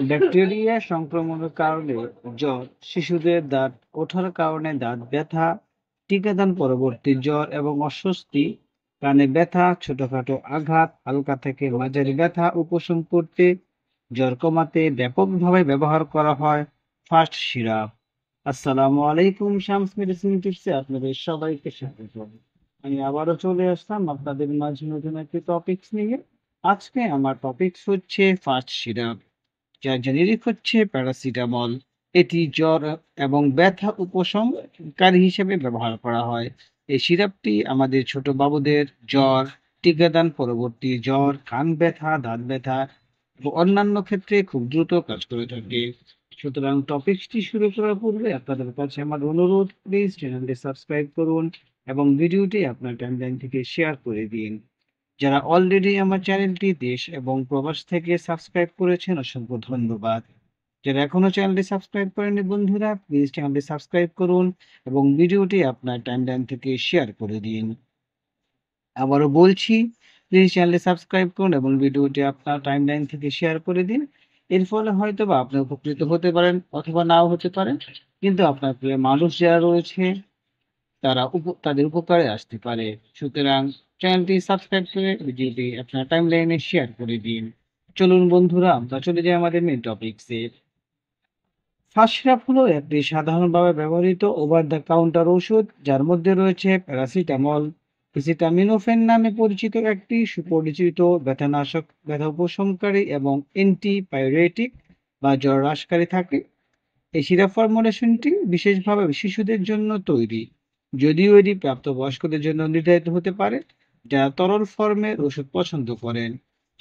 Bacteria সংক্রমণের কারণে জ্বর, শিশুদের দাঁত ওঠার কারণে দাঁত ব্যথা, টিকাদান পরবর্তী জ্বর এবং অস্বস্তি, কানে ব্যথা, ছোটখাটো আঘাত, হালকা থেকে মাঝারি ব্যথা উপশম করতে, জ্বর কমাতে ব্যাপকভাবে ব্যবহার করা হয় ফাস্ট সিরাপ। আসসালামু আলাইকুম, শামস মেডিসিন টিপসে আপনাদের সবাইকে স্বাগত। আমি আবারও চলে আসলাম আপনাদের মাঝে নতুন একটি টপিকস নিয়ে। আজকে আমার টপিকস হচ্ছে ফাস্ট সিরাপ, যার জেনেরিক হচ্ছে প্যারাসিটামল। এটি জ্বর এবং ব্যথা উপশমকারী হিসেবে ব্যবহার করা হয়। এই সিরাপটি আমাদের ছোট বাবুদের জ্বর, টিকাদান পরবর্তী জ্বর, কান ব্যথা, দাঁত ব্যথা ও অন্যান্য ক্ষেত্রে খুব দ্রুত কাজ করে থাকে। সুতরাং টপিকসটি শুরু করার পূর্বে আপনাদের কাছে আমার অনুরোধ, প্লিজ চ্যানেলটি সাবস্ক্রাইব করুন এবং ভিডিওটি আপনার টাইমলাইন থেকে শেয়ার করে দিন। যারা অলরেডি আমার চ্যানেলটি দেশ এবং প্রবাস থেকে সাবস্ক্রাইব করেছেন, অসংখ্য ধন্যবাদ। যারা এখনো চ্যানেলটি সাবস্ক্রাইব করেননি বন্ধুরা, প্লিজ চ্যানেলটি সাবস্ক্রাইব করুন এবং ভিডিওটি আপনার টাইমলাইন থেকে শেয়ার করে দিন। আবারও বলছি, প্লিজ চ্যানেলটি সাবস্ক্রাইব করুন এবং ভিডিওটি আপনার টাইমলাইন থেকে শেয়ার করে দিন। এর ফলে হয়তোবা আপনি উপকৃত হতে পারেন অথবা নাও হতে পারেন, কিন্তু আপনার প্রিয় মানুষ যারা রয়েছে তাদের উপকারে আসতে পারে। সুতরাং চ্যানেলটি সাবস্ক্রাইব করে ভিডিওটি আপনার টাইমলাইনে শেয়ার করে দিন। চলুন বন্ধুরা, আমরা চলে যাই আমাদের মেইন টপিকসে। ফাস্ট সিরাপ হলো একটি সাধারণভাবে ব্যবহৃত ওভার দ্য কাউন্টার ওষুধ, যার মধ্যে রয়েছে প্যারাসিটামল, এসিটামিনোফেন নামে পরিচিত একটি সুপরিচিত ব্যথানাশক, ব্যথা উপশমকারী এবং অ্যান্টিপাইরেটিক বা জ্বর হ্রাসকারী থাকে। এই সিরাপ ফর্মুলেশনটি বিশেষভাবে শিশুদের জন্য তৈরি, যদিও এটি প্রাপ্তবয়স্কদের জন্য নির্ধারিত হতে পারে যারা তরল ফর্মের ওষুধ পছন্দ করেন।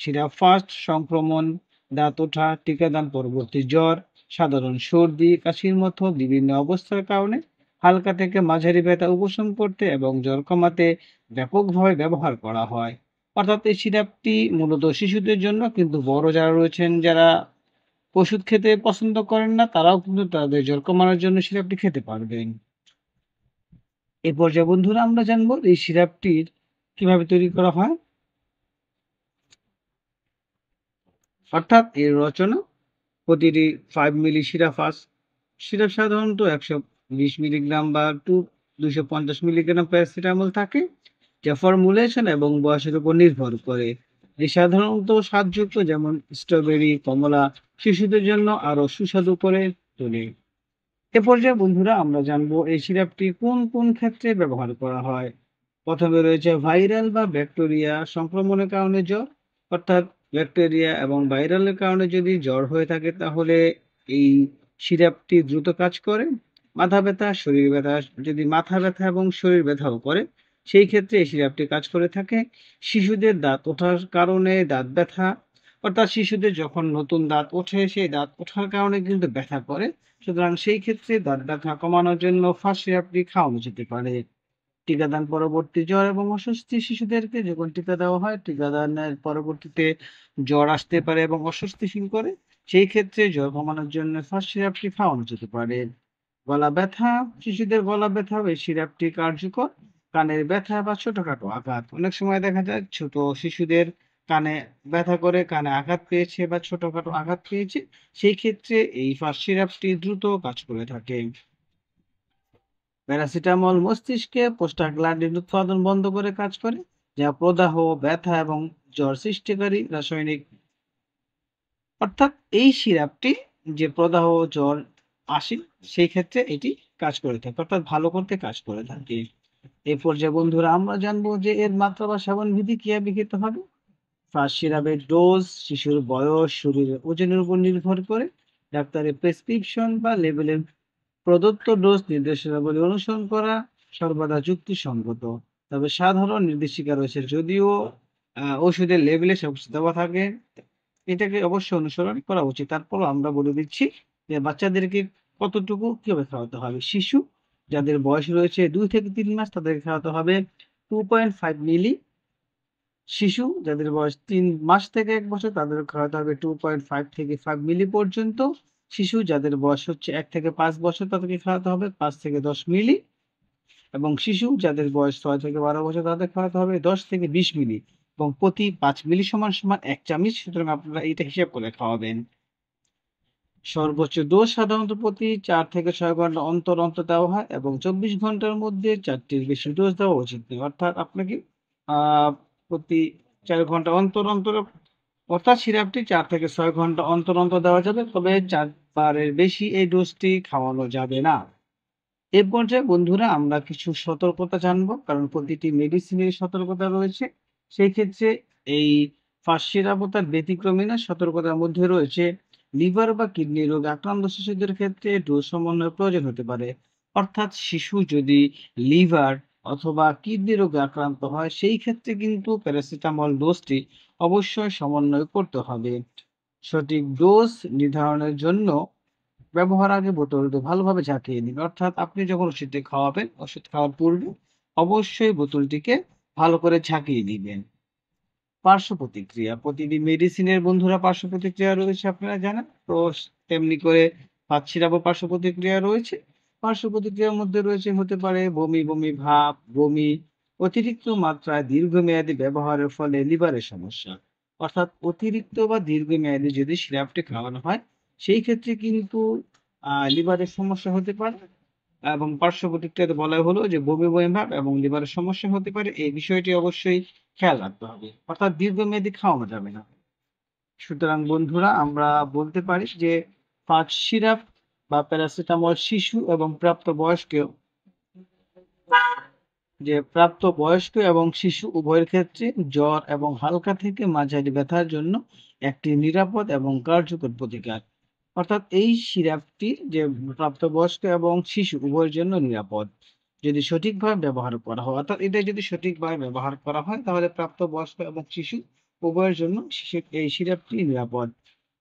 সিরাপ ফাস্ট সংক্রমণ, দাঁত ওঠা, টিকাদান পরবর্তী জ্বর, সাধারণ সর্দি কাশির মতো বিভিন্ন অবস্থার কারণে হালকা থেকে মাঝারি ব্যথা উপশম করতে এবং জ্বর কমাতে ব্যাপকভাবে ব্যবহার করা হয়। অর্থাৎ এই সিরাপটি মূলত শিশুদের জন্য, কিন্তু বড় যারা রয়েছেন, যারা ওষুধ খেতে পছন্দ করেন না, তারাও কিন্তু তাদের জ্বর কমানোর জন্য সিরাপটি খেতে পারবেন। এই পর্যায়ে বন্ধুরা আমরা জানবো এই সিরাপটির কিভাবে তৈরি করা হয়, অর্থাৎ এর রচনা। প্রতিটি 5 মিলি সিরাপ সাধারণত 120 মিলিগ্রাম বা 250 মিলিগ্রাম প্যারাসিটামল থাকে, যা ফর্মুলেশন এবং বয়সের উপর নির্ভর করে। এটি সাধারণত স্বাদযুক্ত, যেমন স্ট্রবেরি, কমলা, শিশুদের জন্য আরো সুস্বাদু করে তোলে। এ পর্যায়ে বন্ধুরা আমরা জানবো এই সিরাপটি কোন কোন ক্ষেত্রে ব্যবহার করা হয়। প্রথমে রয়েছে ভাইরাল বা ব্যাকটেরিয়া সংক্রমণের কারণে জ্বর, অর্থাৎ ব্যাকটেরিয়া এবং ভাইরালের কারণে যদি জ্বর হয়ে থাকে তাহলে এই সিরাপটি দ্রুত কাজ করে। মাথা ব্যথা, শরীর ব্যথা, যদি মাথা ব্যথা এবং শরীর ব্যথাও করে, সেই ক্ষেত্রে এই সিরাপটি কাজ করে থাকে। শিশুদের দাঁত ওঠার কারণে দাঁত ব্যথা, অর্থাৎ শিশুদের যখন নতুন দাঁত ওঠে সেই দাঁত ওঠার কারণে কিন্তু ব্যথা করে। সুতরাং সেই ক্ষেত্রে দাঁত ব্যথা কমানোর জন্য ফার্স্ট সিরাপটি খাওয়ানো যেতে পারে। টিকাদান পরবর্তী জ্বর এবং অস্বস্তি, শিশুদেরকে যখন টিকা দেওয়া হয়, টিকাদানের পরবর্তীতে জ্বর আসতে পারে এবং অস্বস্তি ফিল করে, সেই ক্ষেত্রে জ্বর কমানোর জন্য ফার্স্ট সিরাপটি খাওয়ানো যেতে পারে। গলা ব্যথা, শিশুদের গলা ব্যথা এই সিরাপটি কার্যকর। কানের ব্যথা বা ছোটখাটো আঘাত, অনেক সময় দেখা যায় ছোট শিশুদের কানে ব্যথা করে, কানে আঘাত পেয়েছে বা ছোটখাটো আঘাত পেয়েছে, সেই ক্ষেত্রে এই ফার্স্ট সিরাপটি দ্রুত কাজ করে থাকে। প্যারাসিটামল মস্তিষ্কে প্রোস্টাগ্ল্যান্ডিন উৎপাদন বন্ধ করে কাজ করে, যা প্রদাহ, ব্যথা এবং জ্বর সৃষ্টিকারী রাসায়নিক। অর্থাৎ এই সিরাপটি যে প্রদাহ, জ্বর আসে, সেই ক্ষেত্রে এটি কাজ করে থাকে, অর্থাৎ ভালো করতে কাজ করে থাকে। এই পর্যায়ে বন্ধুরা আমরা জানবো যে এর মাত্রা বা সেবন বিধি কিভাবে খেতে হবে। ফার্স্ট সিরাপের ডোজ শিশুর বয়স, শরীরের ওজনের উপর নির্ভর করে ডাক্তারের প্রেসক্রিপশন বা লেবেলের প্রদত্ত ডোজ নির্দেশনাবলী অনুসরণ করা সর্বদা যুক্তিসঙ্গত। তবে সাধারণ নির্দেশিকা রয়েছে, যদিও ওষুধের লেবেলে সব কিছু দেওয়া থাকে, এটাকে অবশ্যই অনুসরণ করা উচিত। তারপরও আমরা বলে দিচ্ছি যে বাচ্চাদেরকে কতটুকু কিভাবে খাওয়াতে হবে। শিশু যাদের বয়স রয়েছে 2 থেকে 3 মাস, তাদেরকে খাওয়াতে হবে 2.5 মিলি। শিশু যাদের বয়স 3 মাস থেকে 1 বছর, তাদের খাওয়াতে হবে 2.5 থেকে 5 মিলি পর্যন্ত। শিশু যাদের বয়স হচ্ছে 1 থেকে 5 বছর, তাদেরকে খাওয়াতে হবে 5 থেকে 10 মিলি। এবং শিশু যাদের বয়স 6 থেকে 12 বছর, তাদের খাওয়াতে হবে 10 থেকে 20 মিলি, এবং প্রতি 5 মিলি সমান 1 চামচ। সুতরাং আপনারা এটা হিসাব করে খাওয়াবেন। সর্বোচ্চ ডোজ সাধারণত প্রতি 4 থেকে 6 ঘন্টা অন্তর অন্তর দেওয়া হয় এবং 24 ঘন্টার মধ্যে 4টির বেশি ডোজ দেওয়া উচিত নয়। অর্থাৎ আপনাকে প্রতি 4 ঘন্টা অন্তর অন্তর, অর্থাৎ সিরাপটি 4 থেকে 6 ঘন্টা অন্তর অন্তর দেওয়া যাবে। তবে 4 বারের বেশি এই ডোজটি খাওয়ানো যাবে না। এ পর্যায়ে বন্ধুরা আমরা কিছু সতর্কতা জানবো, কারণ প্রতিটি মেডিসিনের সতর্কতা রয়েছে। সেই ক্ষেত্রে এই ফার্স্ট সিরাপও তার ব্যতিক্রমী না। সতর্কতার মধ্যে রয়েছে লিভার বা কিডনি রোগে আক্রান্ত শিশুদের ক্ষেত্রে ডোজ সমন্বয়ের প্রয়োজন হতে পারে। অর্থাৎ শিশু যদি লিভার অথবা কিডনি রোগে আক্রান্ত হয়, সেই ক্ষেত্রে কিন্তু প্যারাসিটামল ডোজটি অবশ্যই সমন্বয় করতে হবে। সঠিক ডোজ নির্ধারণের জন্য ব্যবহার আগে বোতলটি ভালোভাবে ঝাঁকিয়ে নিন। অর্থাৎ আপনি যখন ওষুধটি খাওয়াবেন, ওষুধ খাওয়ার পূর্বে অবশ্যই বোতলটিকে ভালো করে ঝাঁকিয়ে নিবেন। পার্শ্ব প্রতিক্রিয়া, প্রতিটি মেডিসিনের বন্ধুরা পার্শ্ব প্রতিক্রিয়া রয়েছে আপনারা জানেন। তো তেমনি করে ফার্স্ট সিরাপও পার্শ্ব প্রতিক্রিয়া রয়েছে। পার্শ্ব প্রতিক্রিয়ার মধ্যে রয়েছে হতে পারে বমি, বমি ভাব, বমি, অতিরিক্ত মাত্রায় দীর্ঘমেয়াদী ব্যবহারের ফলে লিভারের সমস্যা। অর্থাৎ অতিরিক্ত বা দীর্ঘমেয়াদী যদি সিরাপটি খাওয়ানো হয়, সেই ক্ষেত্রে কিন্তু লিভারের সমস্যা হতে পারে। এবং পার্শ্ব প্রতিক্রিয়াতে বলা হলো যে বমি, বমি ভাব এবং লিভারের সমস্যা হতে পারে। এই বিষয়টি অবশ্যই খেয়াল রাখতে হবে। অর্থাৎ দীর্ঘমেয়াদী খাওয়ানো যাবে না। সুতরাং বন্ধুরা আমরা বলতে পারি যে ফার্স্ট সিরাপ বা প্যারাসিটামল শিশু এবং প্রাপ্তবয়স্ক এবং শিশু উভয়ের ক্ষেত্রে জ্বর এবং হালকা থেকে মাঝারি ব্যথার জন্য একটি নিরাপদ এবং কার্যকর প্রতিকার। অর্থাৎ এই সিরাপটি যে প্রাপ্তবয়স্ক এবং শিশু উভয়ের জন্য নিরাপদ। যদি সঠিকভাবে ব্যবহার করা হয়, অর্থাৎ এটা যদি সঠিকভাবে ব্যবহার করা হয়, তাহলে প্রাপ্তবয়স্ক এবং শিশু উভয়ের জন্য এই সিরাপটি নিরাপদ।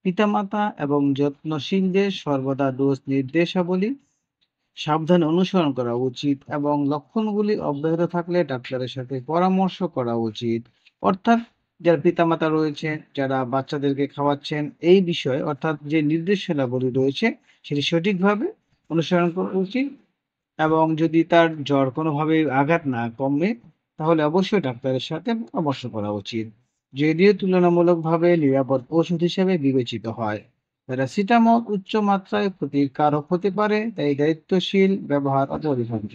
পিতামাতা এবং যত্নশীলদের সর্বদা ডোজ নির্দেশাবলী সাবধানে অনুসরণ করা উচিত এবং লক্ষণগুলি অব্যাহত থাকলে ডাক্তারের সাথে পরামর্শ করা উচিত। অর্থাৎ যারা পিতামাতা রয়েছেন, যারা বাচ্চাদেরকে খাওয়াচ্ছেন, এই বিষয়ে অর্থাৎ যে নির্দেশনাবলী রয়েছে সেটি সঠিকভাবে অনুসরণ করা উচিত। এবং যদি তার জ্বর কোনোভাবেই আঘাত না কমে, তাহলে অবশ্যই ডাক্তারের সাথে পরামর্শ করা উচিত। যদিও তুলনামূলকভাবে নিরাপদ ওষুধ হিসেবে বিবেচিত হয়। প্যারাসিটামল উচ্চ মাত্রায় ক্ষতিকারক হতে পারে, তাই দায়িত্বশীল ব্যবহার অপরিহার্য।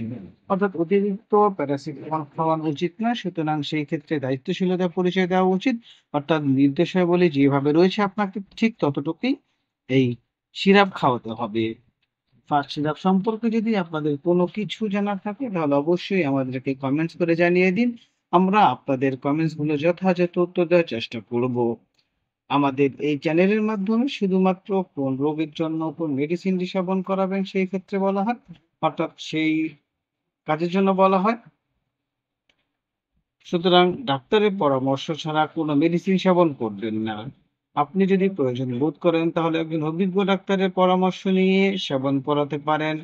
অর্থাৎ অতিরিক্ত প্যারাসিটামল খাওয়ানো উচিত না। সুতরাং সেই ক্ষেত্রে দায়িত্বশীলতার পরিচয় দেওয়া উচিত। অর্থাৎ নির্দেশাবলী যেভাবে রয়েছে আপনাকে ঠিক ততটুকুই এই সিরাপ খাওয়াতে হবে। ফার্স্ট সিরাপ সম্পর্কে যদি আপনাদের কোনো কিছু জানার থাকে, তাহলে অবশ্যই আমাদেরকে কমেন্টস করে জানিয়ে দিন। আমরা আপনাদের কমেন্টস গুলো যথাযথ উত্তর দেওয়ার চেষ্টা করব। আমাদের এই চ্যানেলের মাধ্যমে শুধুমাত্র কোন রোগের জন্য কোন মেডিসিনটি সেবন করাবেন সেই ক্ষেত্রে বলা হয়, অর্থাৎ সেই কাজের জন্য বলা হয়। সুতরাং ডাক্তারের পরামর্শ ছাড়া কোনো মেডিসিন সেবন করবেন না। আপনি যদি প্রয়োজন বোধ করেন, তাহলে একজন অভিজ্ঞ ডাক্তারের পরামর্শ নিয়ে সেবন করাতে পারেন,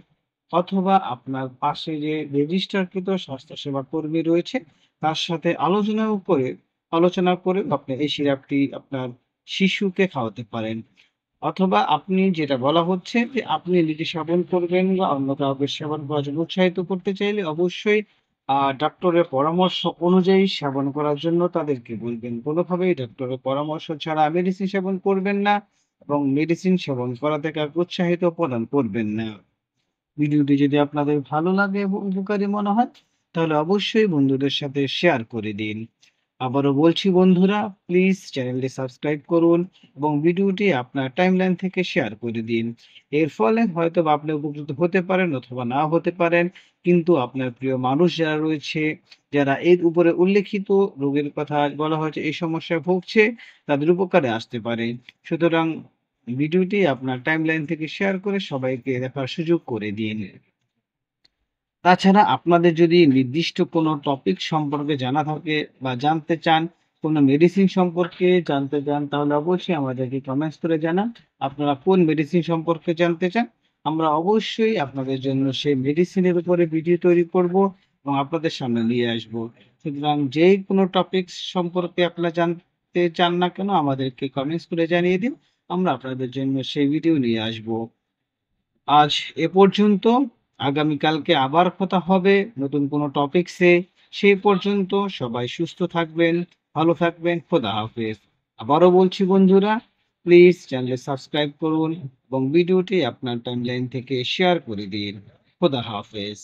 অথবা আপনার পাশে যে রেজিস্টারকৃত স্বাস্থ্যসেবা কর্মী রয়েছে তার সাথে আলোচনা করে আপনি এই সিরাপটি আপনার শিশুকে খাওয়াতে পারেন। অথবা আপনি যেটা বলা হচ্ছে যে আপনি নিজে সেবন করবেন বা অন্য কাউকে সেবন করার জন্য উৎসাহিত করতে চাইলে অবশ্যই ডক্টরের পরামর্শ অনুযায়ী সেবন করার জন্য তাদেরকে বলবেন। কোনোভাবেই ডক্টরের পরামর্শ ছাড়া মেডিসিন সেবন করবেন না এবং মেডিসিন সেবন করা থেকে উৎসাহিত প্রদান করবেন না। ভিডিওটি যদি আপনাদের ভালো লাগে এবং উপকারী মনে হয়, তাহলে অবশ্যই বন্ধুদের সাথে শেয়ার করে দিন। আবারও বলছি বন্ধুরা, প্লিজ চ্যানেলটি সাবস্ক্রাইব করুন এবং ভিডিওটি আপনার টাইমলাইন থেকে শেয়ার করে দিন। এর ফলে হয়তোবা আপনি উপকৃত হতে পারেন অথবা নাও হতে পারেন। কিন্তু আপনার প্রিয় মানুষ যারা রয়েছে, যারা এর উপরে উল্লেখিত রোগের কথা বলা হয়েছে এই সমস্যায় ভুগছে, তাদের উপকারে আসতে পারে। সুতরাং ভিডিওটি আপনার টাইমলাইন থেকে শেয়ার করে সবাইকে দেখার সুযোগ করে দিন। তাছাড়া আপনাদের যদি নির্দিষ্ট কোনো টপিক সম্পর্কে জানা থাকে বা জানতে চান, কোনো মেডিসিন সম্পর্কে জানতে চান, তাহলে অবশ্যই আমাদেরকে কমেন্টস করে জানান। আপনারা কোন মেডিসিন সম্পর্কে জানতে চান? আমরা অবশ্যই আপনাদের জন্য সেই মেডিসিনের উপরে ভিডিও তৈরি করব এবং আপনাদের সামনে নিয়ে আসব। সুতরাং যেই কোনো টপিকস সম্পর্কে আপনারা জানতে চান না কেন, আমাদেরকে কমেন্টস করে জানিয়ে দিন। আমরা আপনাদের জন্য সেই ভিডিও নিয়ে আসব। আজ এ পর্যন্ত। আগামীকালকে আবার কথা হবে নতুন কোনো টপিকসে। সেই পর্যন্ত সবাই সুস্থ থাকবেন, ভালো থাকবেন। খোদা হাফেজ। আবারও বলছি বন্ধুরা, প্লিজ চ্যানেল সাবস্ক্রাইব করুন এবং ভিডিওটি আপনার টাইমলাইন থেকে শেয়ার করে দিন। খোদা হাফেজ।